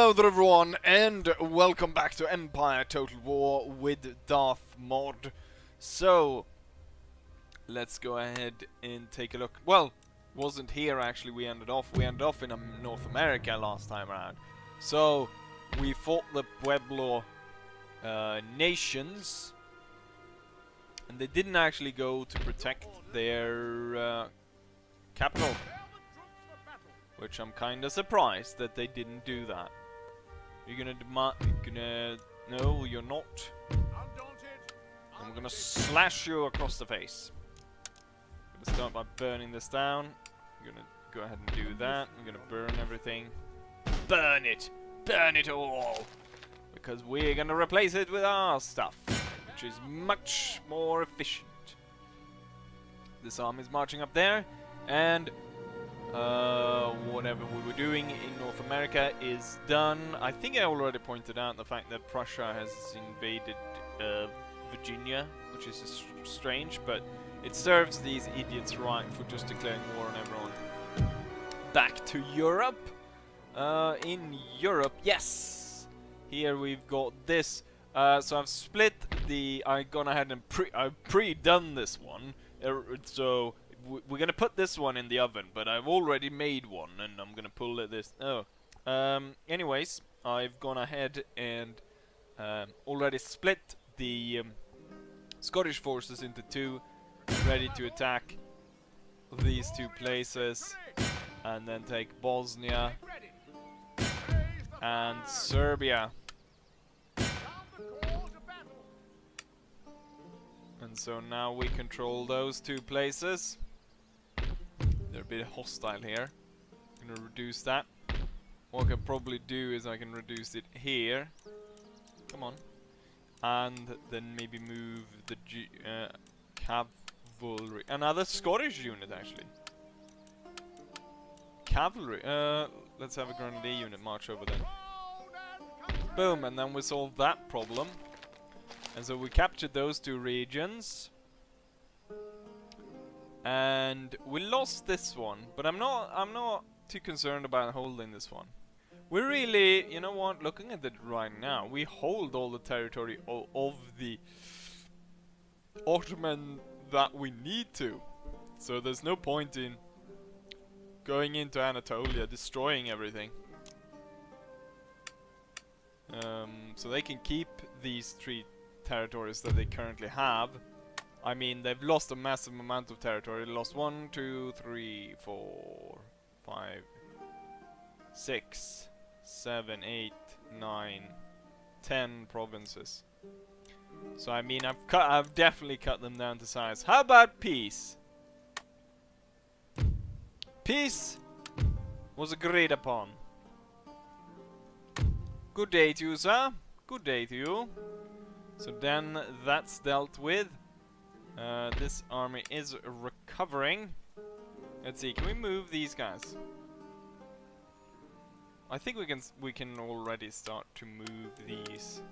Hello there everyone, and welcome back to Empire Total War with Darth Mod. So, let's go ahead and take a look. Well, wasn't here actually, we ended off in North America last time around. So, we fought the Pueblo nations, and they didn't actually go to protect their capital. Which I'm kinda surprised that they didn't do that. You're gonna no, you're not. I'm gonna slash you across the face. I'm gonna start by burning this down. I'm gonna go ahead and do that. I'm gonna burn everything. Burn it! Burn it all! Because we're gonna replace it with our stuff, which is much more efficient. This army is marching up there, and whatever we were doing in North America is done. I think I already pointed out the fact that Prussia has invaded Virginia, which is strange, but it serves these idiots right for just declaring war on everyone. Back to Europe. In Europe, yes! Here we've got this. So I've split the... I've gone ahead and I've pre-done this one. So... we're gonna put this one in the oven, but I've already made one, and I'm gonna pull this. Anyways, I've gone ahead and already split the Scottish forces into two, ready to attack these two places, and then take Bosnia and Serbia. And so now we control those two places. They're a bit hostile here. I'm gonna reduce that. What I can probably do is I can reduce it here. Come on. And then maybe move the cavalry. Another Scottish unit, actually. Cavalry. Let's have a grenadier unit march over then. Boom, and then we solved that problem. And so we captured those two regions. And we lost this one, but I'm not too concerned about holding this one. We really, you know what, looking at it right now, we hold all the territory of the Ottoman that we need to. So there's no point in going into Anatolia, destroying everything. So they can keep these three territories that they currently have. I mean, they've lost a massive amount of territory. They lost 1, 2, 3, 4, 5, 6, 7, 8, 9, 10 provinces. So I mean, I've definitely cut them down to size. How about peace? Peace was agreed upon. Good day to you, sir. Good day to you. So then that's dealt with. This army is recovering. Let's see, can we move these guys? I think we can already start to move these.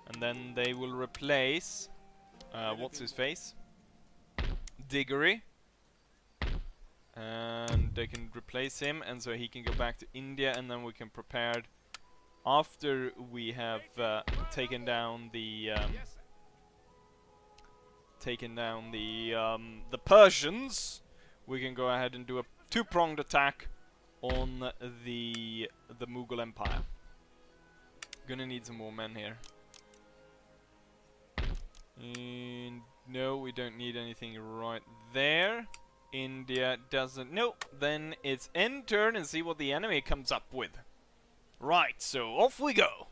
And then they will replace what's his face? Diggory. And they can replace him, and so he can go back to India, and then we can prepare after we have taken down the the Persians. We can go ahead and do a two-pronged attack on the Mughal Empire. Gonna need some more men here. And no, we don't need anything right there. India doesn't. No, then it's end turn and see what the enemy comes up with. Right, so off we go.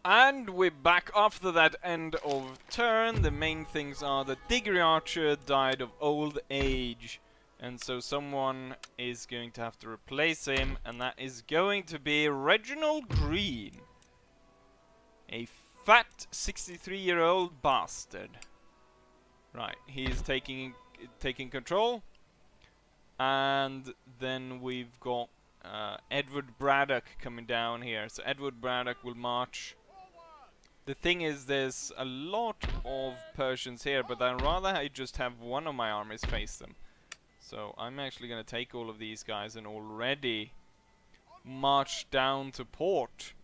And we're back after that end of turn. The main things are that Diggory Archer died of old age. And so someone is going to have to replace him. And that is going to be Reginald Green. A fat 63-year-old bastard. Right, he's taking control. And then we've got Edward Braddock coming down here. So Edward Braddock will march. The thing is, there's a lot of Persians here, but I'd rather just have one of my armies face them. So I'm actually going to take all of these guys and already march down to port,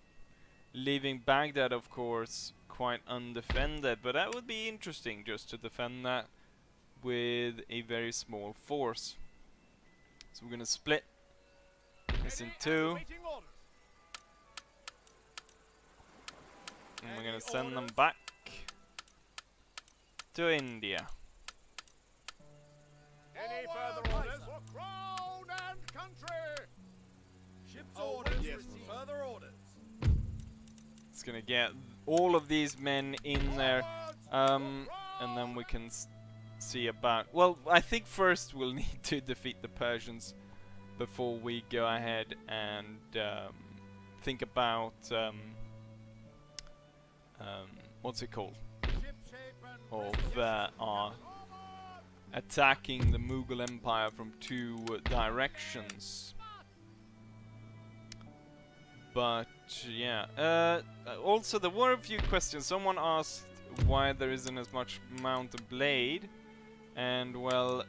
leaving Baghdad, of course, quite undefended. But that would be interesting, just to defend that with a very small force. So we're gonna split this in two, and we're gonna send them back to India. Any further orders? For crown and country! Ship's orders. Yes, further orders. It's gonna get all of these men in there, and then we can see about... Well, I think first we'll need to defeat the Persians before we go ahead and think about... what's it called? Of attacking the Mughal Empire from two directions. But yeah, also there were a few questions. Someone asked why there isn't as much Mountain Blade, and well,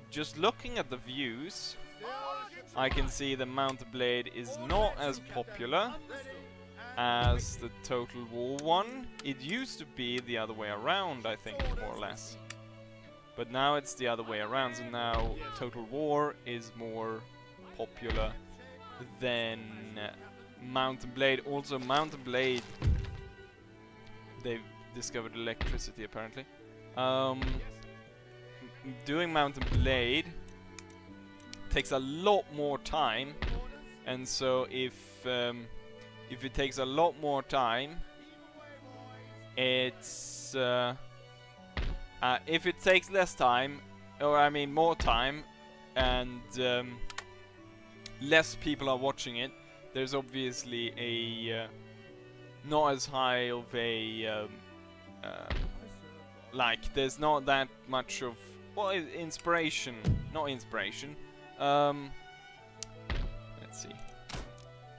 just looking at the views, I can see the Mountain Blade is not as popular as the Total War one. It used to be the other way around, I think, more or less. But now it's the other way around, so now Total War is more popular than Mountain Blade. Also, Mountain Blade, they've discovered electricity apparently. Doing Mountain Blade takes a lot more time, and so if it takes a lot more time, it's if it takes less time, or I mean more time, and less people are watching it, there's obviously a not as high of a like, there's not that much of, well, inspiration, not inspiration. Let's see.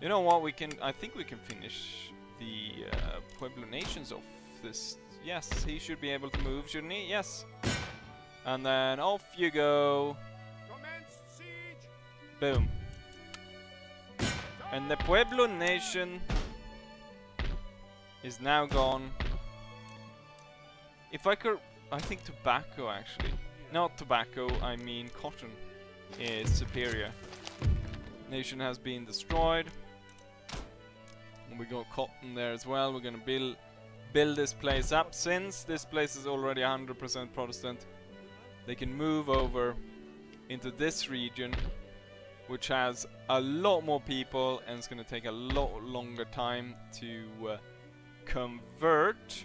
You know what, I think we can finish the Pueblo nations off this. Yes, he should be able to move, shouldn't he? Yes. And then off you go. Boom. And the Pueblo nation is now gone. If I could, I think tobacco actually. Not tobacco, I mean cotton is superior. Nation has been destroyed. And we got cotton there as well. We're gonna build this place up. Since this place is already 100% Protestant, they can move over into this region, which has a lot more people, and it's gonna take a lot longer time to convert.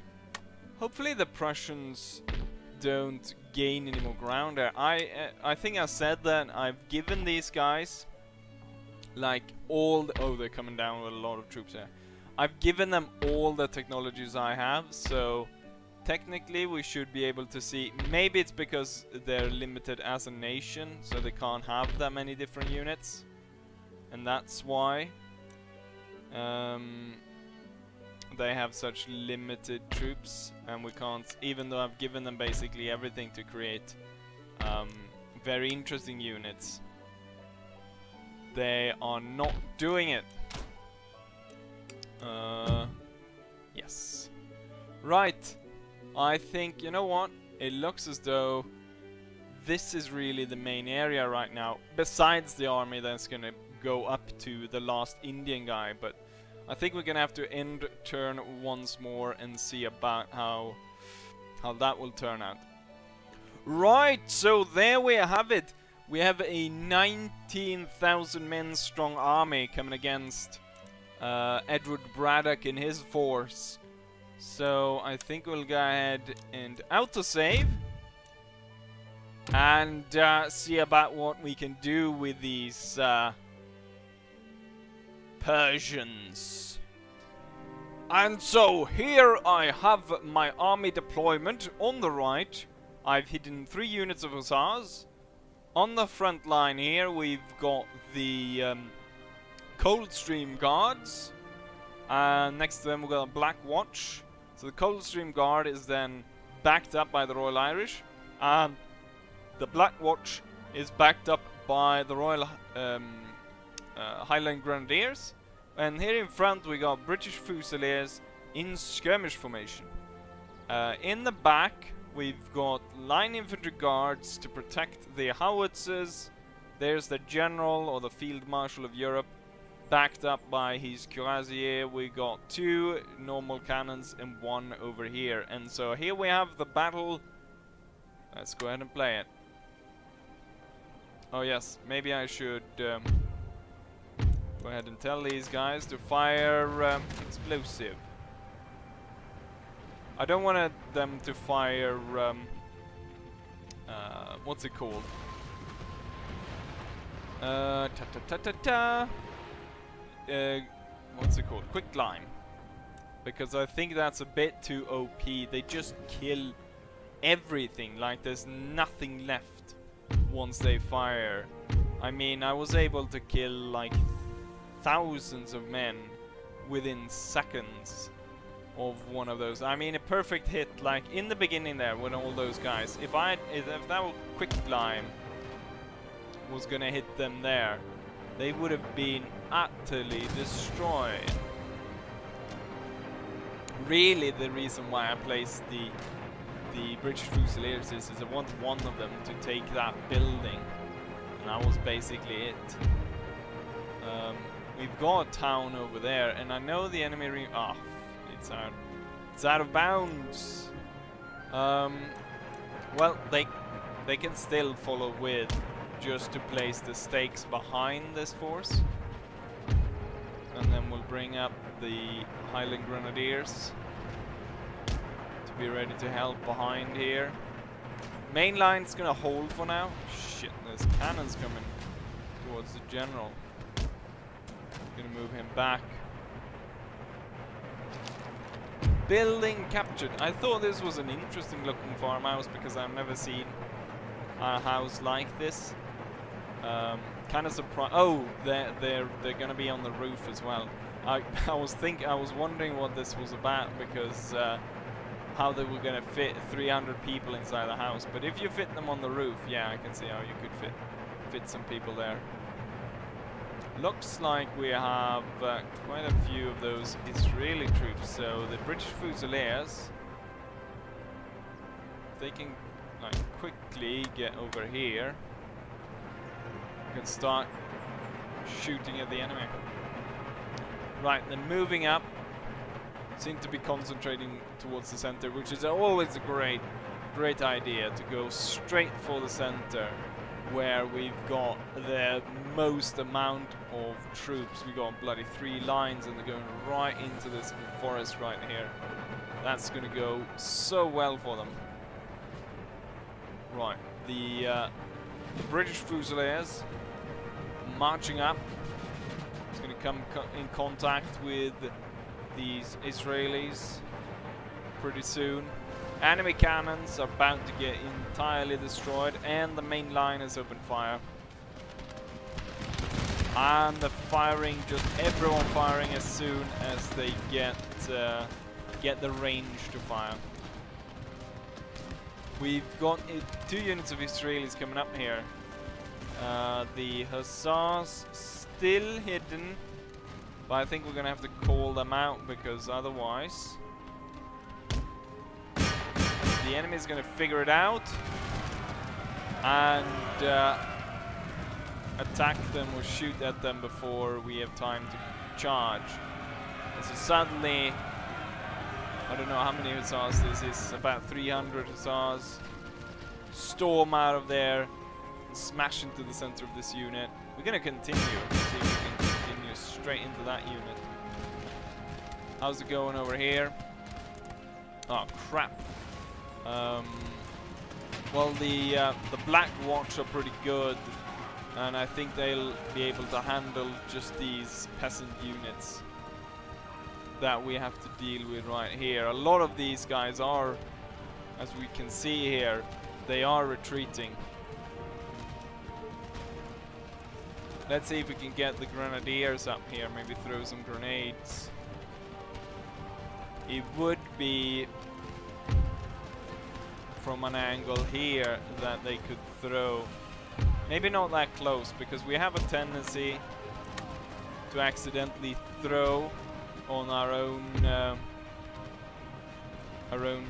Hopefully the Prussians don't gain any more ground there. I think I said that I've given these guys like all the, oh, they're coming down with a lot of troops there. I've given them all the technologies I have, so technically we should be able to see. Maybe it's because they're limited as a nation, so they can't have that many different units, and that's why they have such limited troops, and we can't, even though I've given them basically everything to create very interesting units, they are not doing it. Yes. Right. I think, you know what? It looks as though this is really the main area right now, besides the army that's gonna go up to the last Indian guy. But I think we're gonna have to end turn once more and see about how that will turn out. Right, so there we have it. We have a 19,000 men strong army coming against Edward Braddock and his force. So I think we'll go ahead and autosave and see about what we can do with these Persians. And so here I have my army deployment. On the right I've hidden 3 units of hussars. On the front line here we've got the Coldstream Guards. Next to them we've got a Black Watch. So the Coldstream Guard is then backed up by the Royal Irish, and the Black Watch is backed up by the Royal Highland Grenadiers. And here in front we got British Fusiliers in skirmish formation. In the back we've got line infantry guards to protect the howitzers. There's the general or the field marshal of Europe, backed up by his cuirassier. We got 2 normal cannons and 1 over here. And so here we have the battle. Let's go ahead and play it. Oh yes, maybe I should go ahead and tell these guys to fire explosive. I don't want them to fire what's it called? What's it called? Quick climb. Because I think that's a bit too OP. They just kill everything. Like there's nothing left once they fire. I mean, I was able to kill like thousands of men within seconds of one of those. I mean, a perfect hit, like in the beginning there with all those guys. If that quick climb was gonna hit them there, they would have been utterly destroyed. Really, the reason why I placed the British Fusiliers is I want one of them to take that building, and that was basically it. We've got a town over there, and I know the enemy it's out of bounds. Well, they can still follow with, just to place the stakes behind this force, and then we'll bring up the Highland Grenadiers to be ready to help behind here. Main line's gonna hold for now. Shit, there's cannons coming towards the general. Gonna move him back. Building captured. I thought this was an interesting looking farmhouse because I've never seen a house like this. Kind of surprised. Oh, they're gonna be on the roof as well. I was wondering what this was about, because how they were gonna fit 300 people inside the house. But if you fit them on the roof, yeah, I can see how you could fit some people there. Looks like we have quite a few of those Israeli troops. So the British Fusiliers, if they can like quickly get over here, we can start shooting at the enemy. Right, they're moving up. Seem to be concentrating towards the center, which is always a great idea, to go straight for the center, where we've got the most amount of troops. We got bloody 3 lines, and they're going right into this forest right here. That's gonna go so well for them. Right, the British Fusiliers marching up. It's gonna come in contact with these Israelis pretty soon. Enemy cannons are bound to get entirely destroyed, and the main line has opened fire. And the firing, just everyone firing as soon as they get the range to fire. We've got 2 units of Israelis coming up here. The Hussars still hidden, but I think we're gonna have to call them out, because otherwise the enemy is going to figure it out and attack them or shoot at them before we have time to charge. And so suddenly, I don't know how many hussars this is, about 300 hussars storm out of there and smash into the center of this unit. We're going to continue, see if we can continue straight into that unit. How's it going over here? Oh crap. Well, the Black Watch are pretty good, and I think they'll be able to handle just these peasant units that we have to deal with right here. A lot of these guys are, as we can see here, they are retreating. Let's see if we can get the Grenadiers up here, maybe throw some grenades. It would be from an angle here that they could throw. Maybe not that close, because we have a tendency to accidentally throw on our own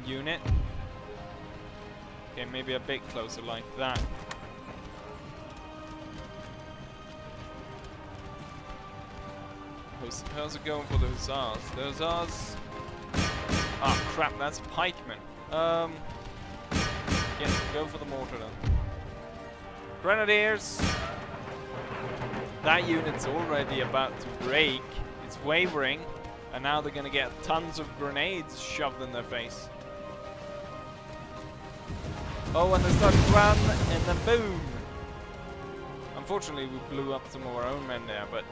unit. Okay, maybe a bit closer like that. How's it going for the hussars? The hussars... Ah, crap, that's pikemen. Yeah, go for the mortar then. Grenadiers! That unit's already about to break. It's wavering. And now they're gonna get tons of grenades shoved in their face. Oh, and they start to run, and then boom! Unfortunately, we blew up some of our own men there, but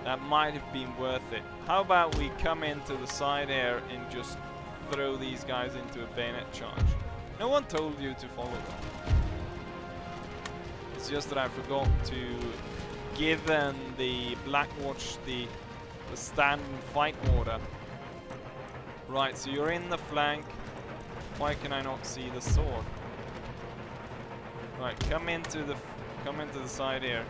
that might have been worth it. How about we come into the side here and just throw these guys into a bayonet charge? No one told you to follow them. It's just that I forgot to give the Blackwatch the stand and fight order. Right, so you're in the flank. Why can I not see the sword? Right, come into the side here.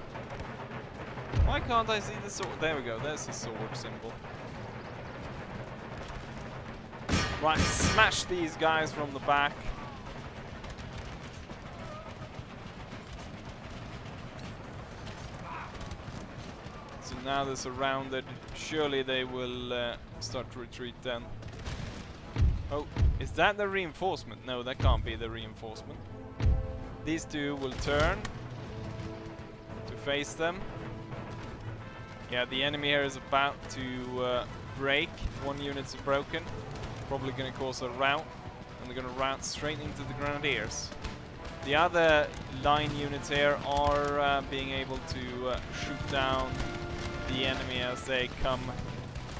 Why can't I see the sword? There we go, there's the sword symbol. Right, smash these guys from the back. So now they're surrounded. Surely they will start to retreat then. Oh, is that the reinforcement? No, that can't be the reinforcement. These two will turn to face them. Yeah, the enemy here is about to break. One unit's broken. Probably going to cause a rout. And they're going to rout straight into the Grenadiers. The other line units here are being able to shoot down the enemy as they come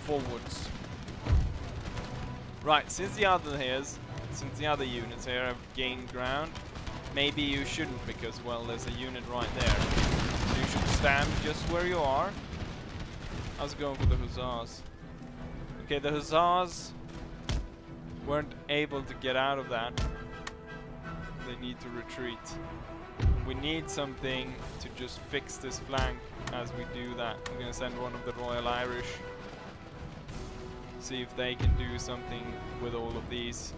forwards. Right, since the other units here have gained ground, maybe you shouldn't, because, well, there's a unit right there. So you should stand just where you are. How's it going for the hussars? Okay, the hussars weren't able to get out of that. They need to retreat. We need something to just fix this flank as we do that. I'm gonna send one of the Royal Irish. See if they can do something with all of these.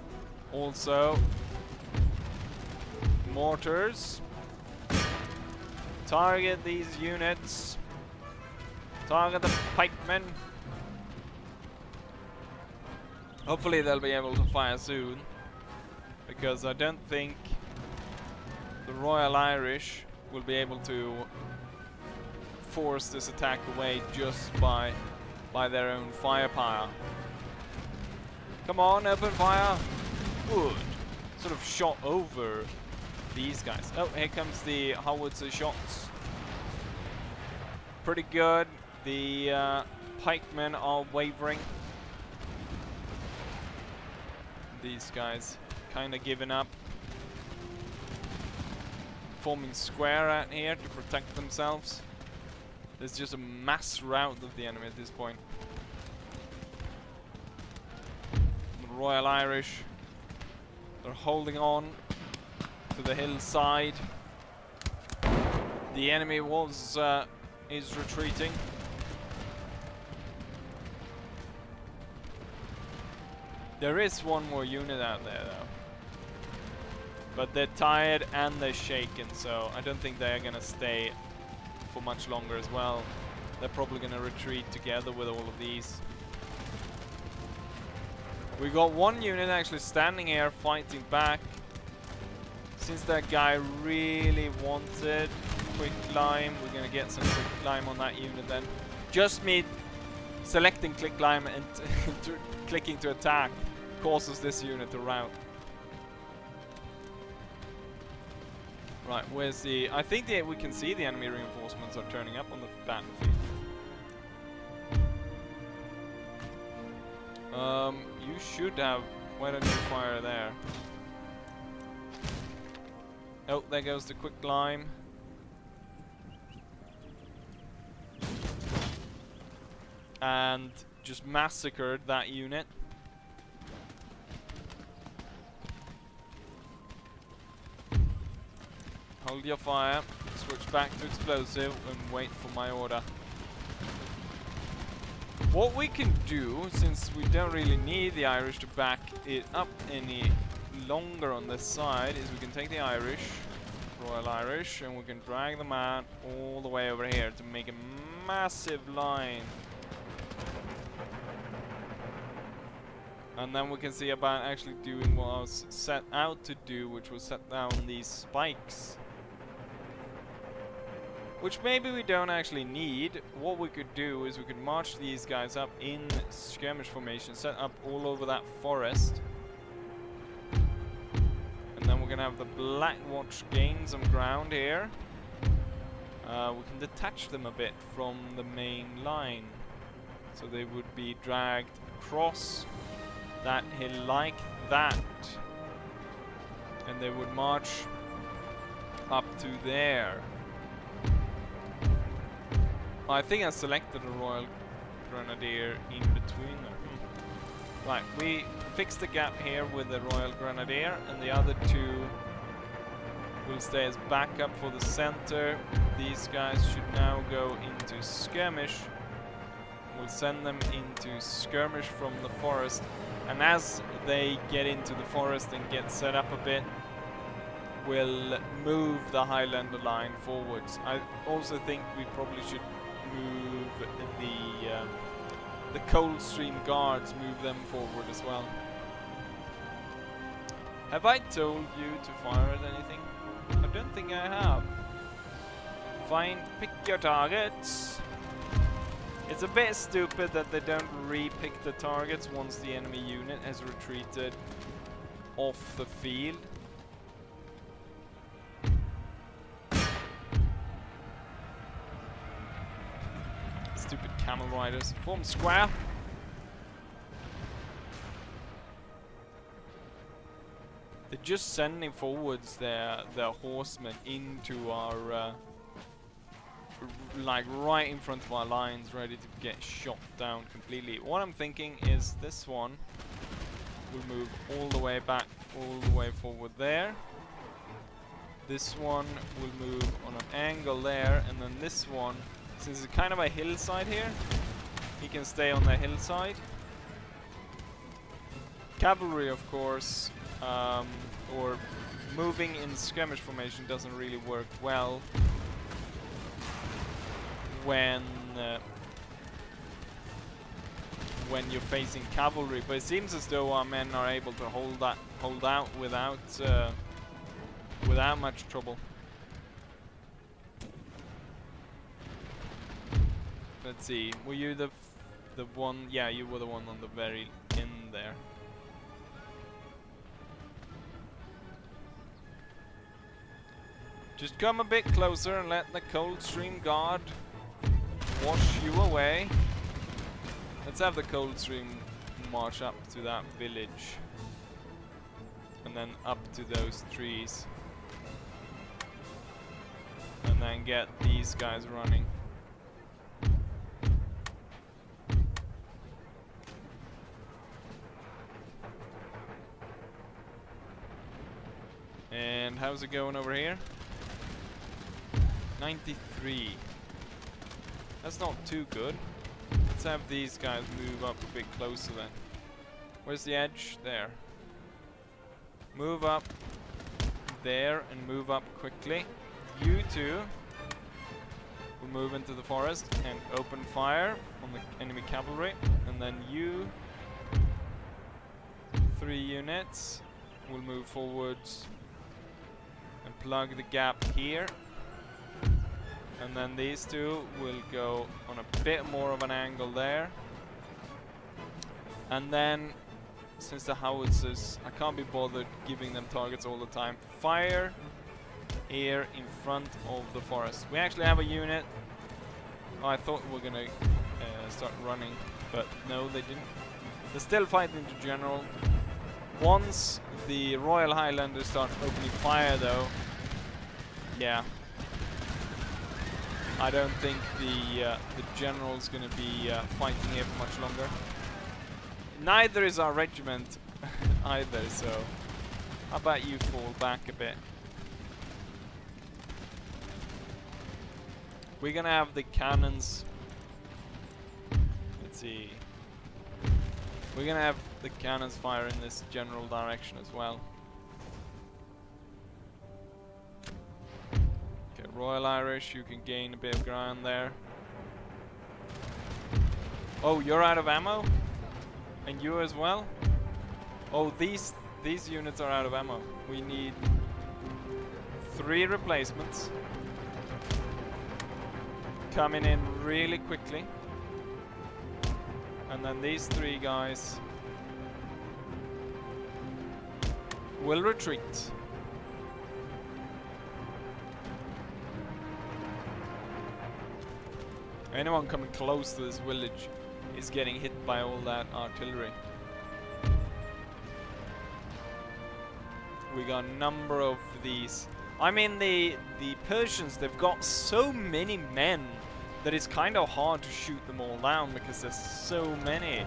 Also, mortars. Target these units. Target the pikemen. Hopefully they'll be able to fire soon, because I don't think the Royal Irish will be able to force this attack away just by their own firepower. Come on, open fire! Good. Sort of shot over these guys. Oh, here comes the howitzer shots. Pretty good. The pikemen are wavering. These guys kind of giving up. Forming square out here to protect themselves. There's just a mass rout of the enemy at this point. The Royal Irish, they're holding on to the hillside. The enemy is retreating. There is one more unit out there though. But they're tired and they're shaken, so I don't think they're gonna stay for much longer as well. They're probably gonna retreat together with all of these. We got one unit actually standing here fighting back. Since that guy really wanted quick climb, we're gonna get some quick climb on that unit then. Just me selecting quick climb and clicking to attack causes this unit to rout. Right, where's the... I think we can see the enemy reinforcements are turning up on the battlefield. You should have... Why don't you fire there? Oh, there goes the quick climb. And just massacred that unit. Hold your fire, switch back to explosive and wait for my order. What we can do, since we don't really need the Irish to back it up any longer on this side, is we can take the Irish, Royal Irish, and we can drag them out all the way over here to make a massive line. And then we can see about actually doing what I was set out to do, which was set down these spikes. Which maybe we don't actually need. What we could do is we could march these guys up in skirmish formation, set up all over that forest. And then we're gonna have the Black Watch gain some ground here. We can detach them a bit from the main line. So they would be dragged across that hill like that. And they would march up to there. I think I selected a Royal Grenadier in between them. Right, we fixed the gap here with the Royal Grenadier, and the other two will stay as backup for the center. These guys should now go into skirmish. We'll send them into skirmish from the forest, and as they get into the forest and get set up a bit, we'll move the Highlander line forwards. I also think we probably should move the Coldstream Guards, move them forward as well. Have I told you to fire at anything? I don't think I have. Fine, pick your targets. It's a bit stupid that they don't re-pick the targets once the enemy unit has retreated off the field. Stupid camel riders. Form square. They're just sending forwards their horsemen into our like right in front of our lines, ready to get shot down completely. What I'm thinking is this one will move all the way back, all the way forward there. This one will move on an angle there, and then this one, since it's kind of a hillside here, he can stay on the hillside. Cavalry, of course, or moving in skirmish formation doesn't really work well when you're facing cavalry, but it seems as though our men are able to hold out without much trouble. Let's see, were you the one? Yeah, you were the one on the very end there. Just come a bit closer and let the Coldstream Guard wash you away. Let's have the Coldstream march up to that village. And then up to those trees. And then get these guys running. And how's it going over here? 93. That's not too good. Let's have these guys move up a bit closer then. Where's the edge? There. Move up there and move up quickly. You two will move into the forest and open fire on the enemy cavalry. And then you 3 units will move forwards and plug the gap here. And then these two will go on a bit more of an angle there. And then, since the howitzers, I can't be bothered giving them targets all the time, fire here in front of the forest. We actually have a unit. Oh, I thought we were gonna start running, but no, they didn't. They're still fighting the general. Once the Royal Highlanders start opening fire though, yeah, I don't think the general's gonna be fighting here for much longer. Neither is our regiment either, so how about you fall back a bit? We're gonna have the cannons. Let's see. We're gonna have the cannons fire in this general direction as well. Okay, Royal Irish, you can gain a bit of ground there. Oh, you're out of ammo? And you as well? Oh, these units are out of ammo. We need 3 replacements. Coming in really quickly. And then these 3 guys will retreat. Anyone coming close to this village is getting hit by all that artillery. We got a number of these. I mean, the Persians, they've got so many men that it's kind of hard to shoot them all down because there's so many.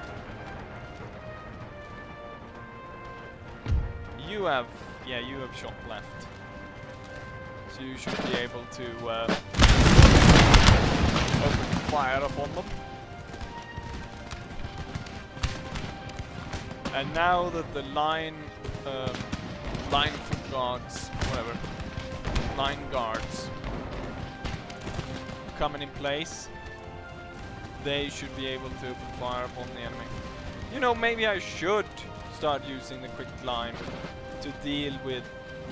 You have shot left, so you should be able to open fire upon them. And now that the line foot guards, whatever, line guards coming in place, they should be able to open fire upon the enemy. You know, maybe I should start using the quick line to deal with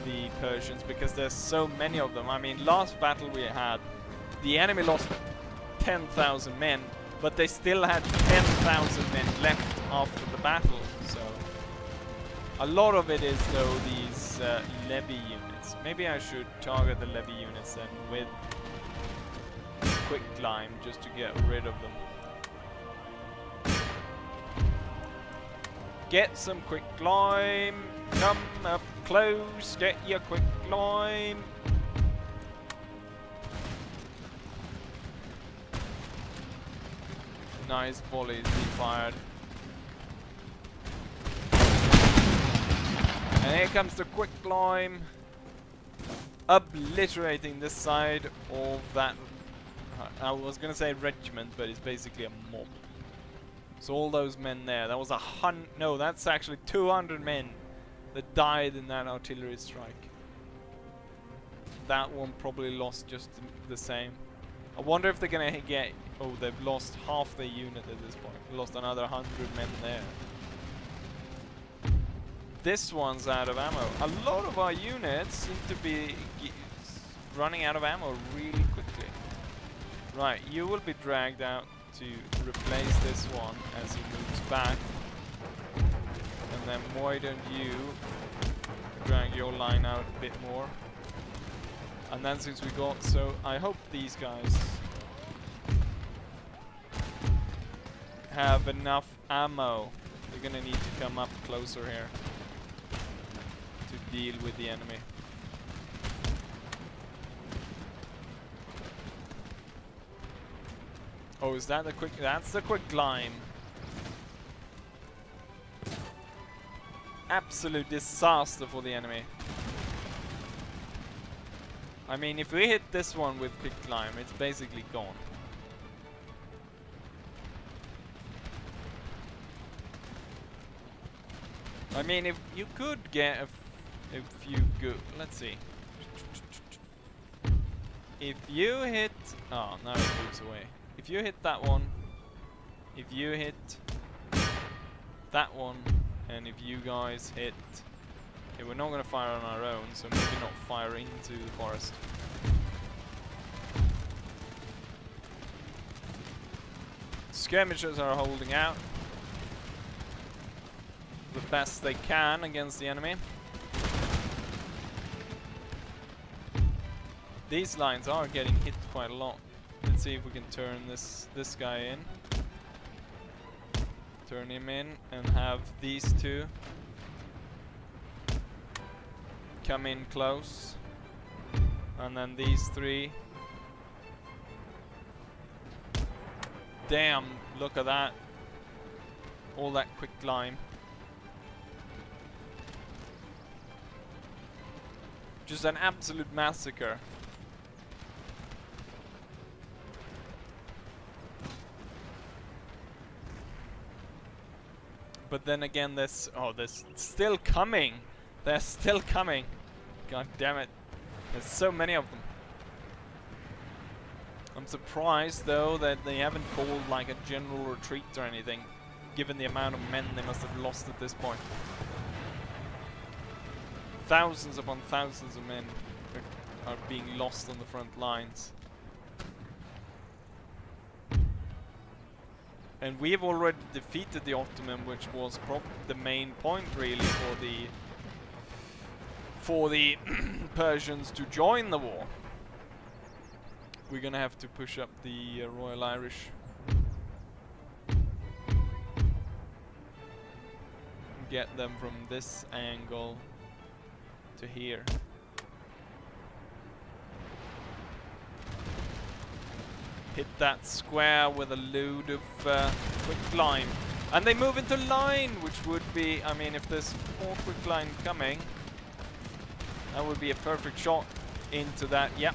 the Persians because there's so many of them. I mean, last battle we had, the enemy lost 10,000 men, but they still had 10,000 men left after the battle. So a lot of it is though these levy units. Maybe I should target the levy units then with quick climb just to get rid of them. Get some quick climb. Come up close. Get your quick climb. Nice volleys being fired. And here comes the quick climb. Obliterating this side of that. I was gonna say regiment, but it's basically a mob. So all those men there, that was no, that's actually 200 men that died in that artillery strike. That one probably lost just the same. I wonder if they're gonna get, oh, they've lost half their unit at this point. They lost another 100 men there. This one's out of ammo. A lot of our units seem to be running out of ammo really quickly. Right, you will be dragged out to replace this one as he moves back. And then why don't you drag your line out a bit more. And then since we got, so I hope these guys have enough ammo. They're gonna need to come up closer here to deal with the enemy. Oh, is that the quick? That's the quick climb. Absolute disaster for the enemy. I mean, if we hit this one with quick climb, it's basically gone. I mean, if you could get a let's see. If you hit, oh, now it moves away. If you hit that one, if you hit that one, and if you guys hit, okay, we're not gonna fire on our own, so maybe not fire into the forest. Skirmishers are holding out the best they can against the enemy. These lines are getting hit quite a lot. Let's see if we can turn this guy in. Turn him in and have these two come in close. And then these three. Damn, look at that. All that quick climb. Just an absolute massacre. But then again, there's still coming. They're still coming. God damn it! There's so many of them. I'm surprised though that they haven't called like a general retreat or anything, given the amount of men they must have lost at this point. Thousands upon thousands of men are being lost on the front lines. And we have already defeated the Ottoman, which was the main point really for the Persians to join the war. We're gonna have to push up the Royal Irish. Get them from this angle to here. Hit that square with a load of quick line. And they move into line, which would be, I mean, if there's more quick line coming, that would be a perfect shot into that, yep.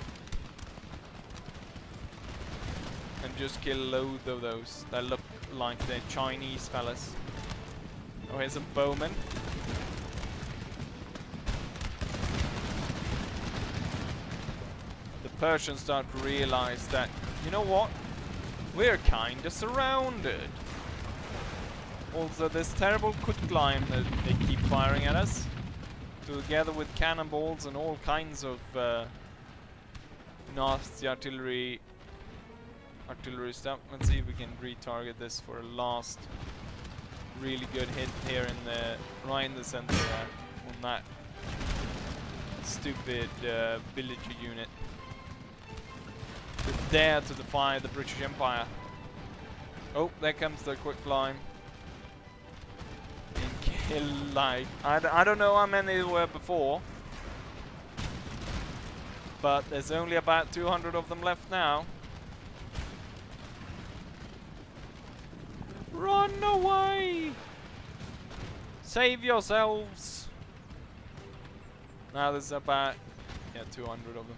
And just kill loads of those that look like the Chinese fellas. Oh, here's a bowman. The Persians start to realize that, you know what? We're kinda surrounded. Also, this terrible quicklime that they keep firing at us, together with cannonballs and all kinds of nasty artillery stuff. Let's see if we can retarget this for a last really good hit here in the right in the center there on that stupid villager unit. To dare to defy the British Empire. Oh, there comes the quicklime. And kill like I don't know how many there were before, but there's only about 200 of them left now. Run away! Save yourselves! Now there's about 200 of them.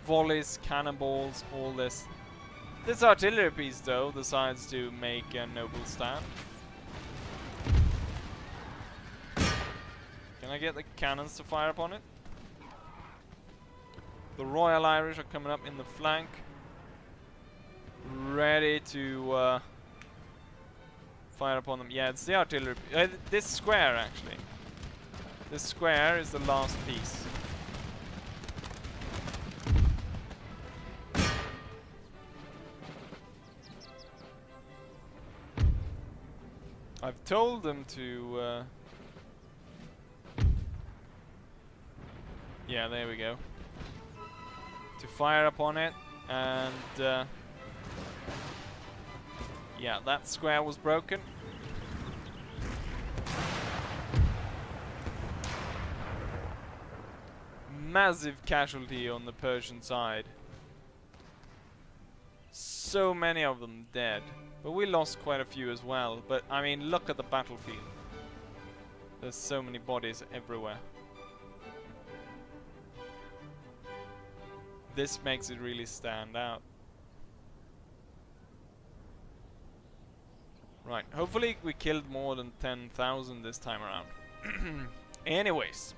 Volleys, cannonballs, all this. This artillery piece though decides to make a noble stand. Can I get the cannons to fire upon it? The Royal Irish are coming up in the flank, ready to fire upon them. Yeah, it's the artillery. This square, actually. This square is the last piece. I've told them to... yeah, there we go. To fire upon it, and... yeah, that square was broken. Massive casualty on the Persian side. So many of them dead. But we lost quite a few as well. But I mean, look at the battlefield. There's so many bodies everywhere. This makes it really stand out. Right, hopefully we killed more than 10,000 this time around. Anyways,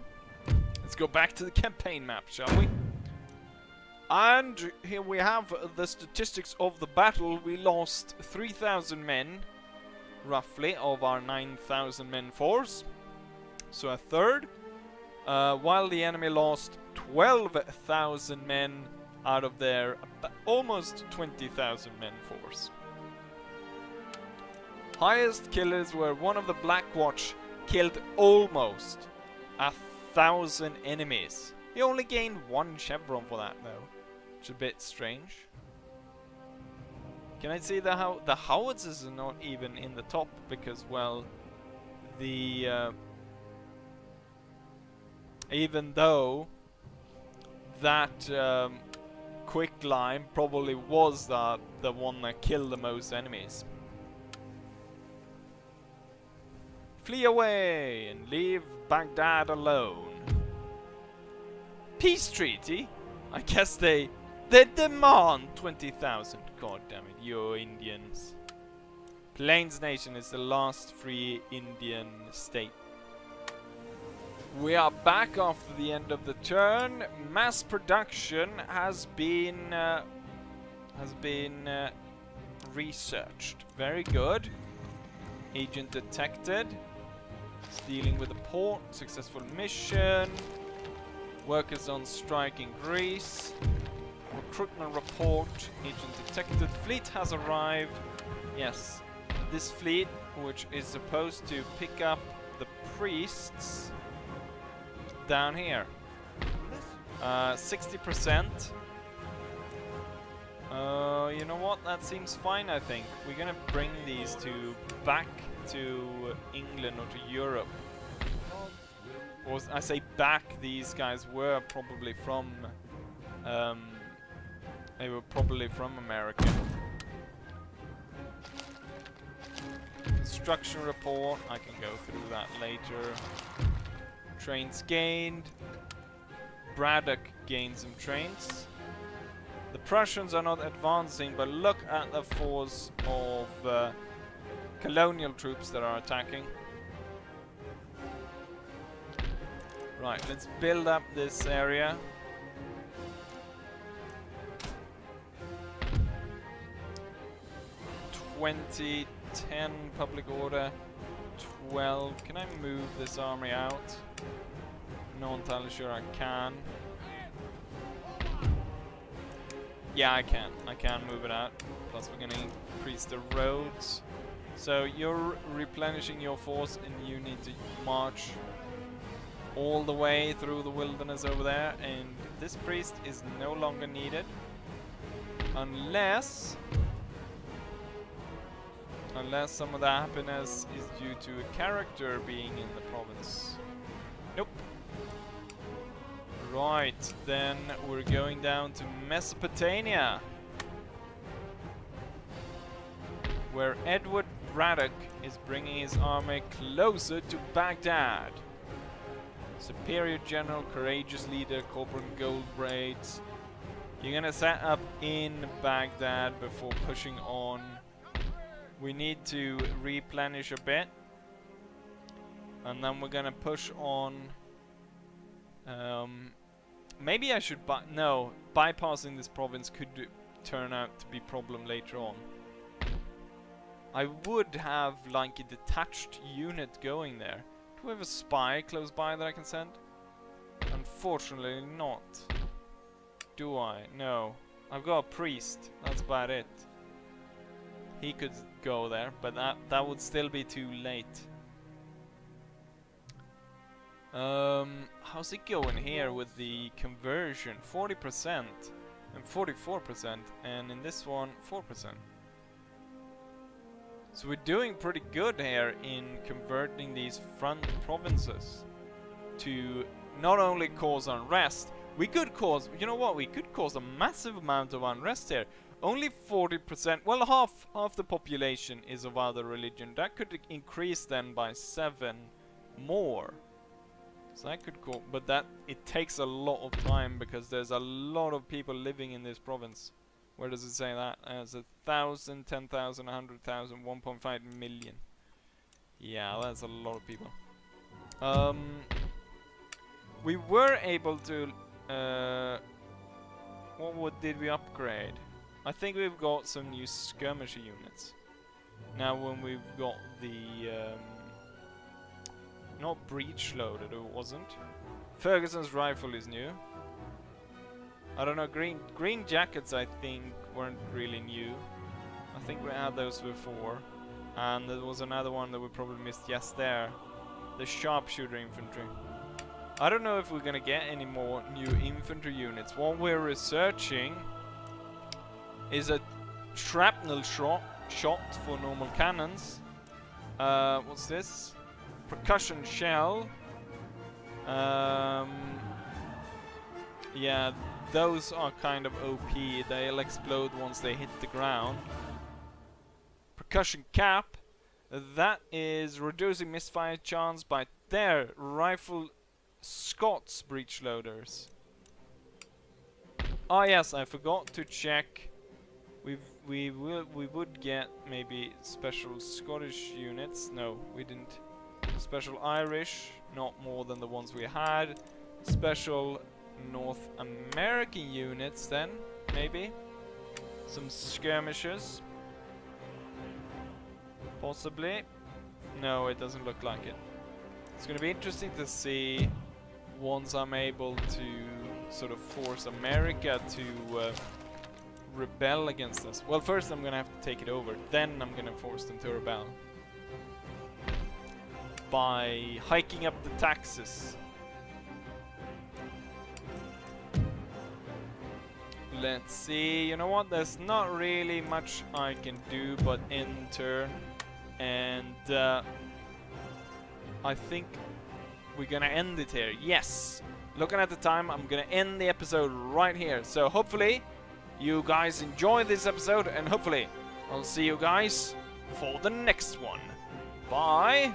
let's go back to the campaign map, shall we? And here we have the statistics of the battle. We lost 3,000 men, roughly, of our 9,000 men force. So a third. While the enemy lost 12,000 men out of their almost 20,000 men force. Highest killers were one of the Black Watch, killed almost 1,000 enemies. He only gained 1 chevron for that though, which is a bit strange. Can I see the howitzers are not even in the top because, well, the even though that quicklime probably was the one that killed the most enemies. Flee away and leave Baghdad alone. Peace treaty? I guess they demand 20,000. God damn it, you Indians. Plains Nation is the last free Indian state. We are back after the end of the turn. Mass production has been researched. Very good. Agent detected. Stealing with the port. Successful mission. Workers on strike in Greece. Recruitment report. Agent detected. Fleet has arrived. Yes. This fleet, which is supposed to pick up the priests down here. 60%. You know what? That seems fine, I think. We're gonna bring these two back to England or to Europe. Or I say back, these guys were probably from America. Construction report, I can go through that later. Trains gained. Braddock gained some trains. The Prussians are not advancing, but look at the force of colonial troops that are attacking. Right, let's build up this area. $20, 10 public order, 12. Can I move this army out? Not entirely sure I can. Yeah, I can. I can move it out. Plus we're gonna increase the roads. So you're replenishing your force and you need to march all the way through the wilderness over there, and this priest is no longer needed. Unless some of the happiness is due to a character being in the province. Nope. Right, then we're going down to Mesopotamia, where Edward Braddock is bringing his army closer to Baghdad. Superior general, courageous leader, Corporal Gold Braids. You're gonna set up in Baghdad before pushing on. We need to replenish a bit, and then we're gonna push on. Maybe I should no, bypassing this province could turn out to be a problem later on. I would have like a detached unit going there. Do we have a spy close by that I can send? Unfortunately not. Do I? No. I've got a priest. That's about it. He could go there, but that would still be too late. How's it going here with the conversion? 40% and 44%, and in this one 4%. So we're doing pretty good here in converting these front provinces to not only cause unrest, we could cause, you know what, we could cause a massive amount of unrest here. Only 40%, well half the population is of other religion. That could increase then by 7 more. So that could go, but that, it takes a lot of time because there's a lot of people living in this province. Where does it say that? There's 1,000, 10,000, 100,000, 1.5 million. Yeah, that's a lot of people. We were able to, did we upgrade? I think we've got some new skirmisher units. Now when we've got the, not breech loaded, it wasn't. Ferguson's rifle is new. I don't know, green jackets I think weren't really new. I think we had those before. And there was another one that we probably missed just there. The sharpshooter infantry. I don't know if we're gonna get any more new infantry units. What we're researching is a shrapnel shot for normal cannons. What's this? Percussion shell. Yeah, those are kind of OP. They'll explode once they hit the ground. Percussion cap. That is reducing misfire chance by their rifle Scots breech loaders. Oh yes, I forgot to check we would get maybe special Scottish units. No, we didn't. Special Irish, not more than the ones we had. Special North American units then, maybe. Some skirmishers. Possibly. No, it doesn't look like it. It's going to be interesting to see once I'm able to sort of force America to rebel against us. Well, first I'm going to have to take it over. Then I'm going to force them to rebel. By hiking up the taxes. Let's see. You know what? There's not really much I can do but enter. And I think we're gonna end it here. Yes! Looking at the time, I'm gonna end the episode right here. So hopefully you guys enjoy this episode, and hopefully I'll see you guys for the next one. Bye!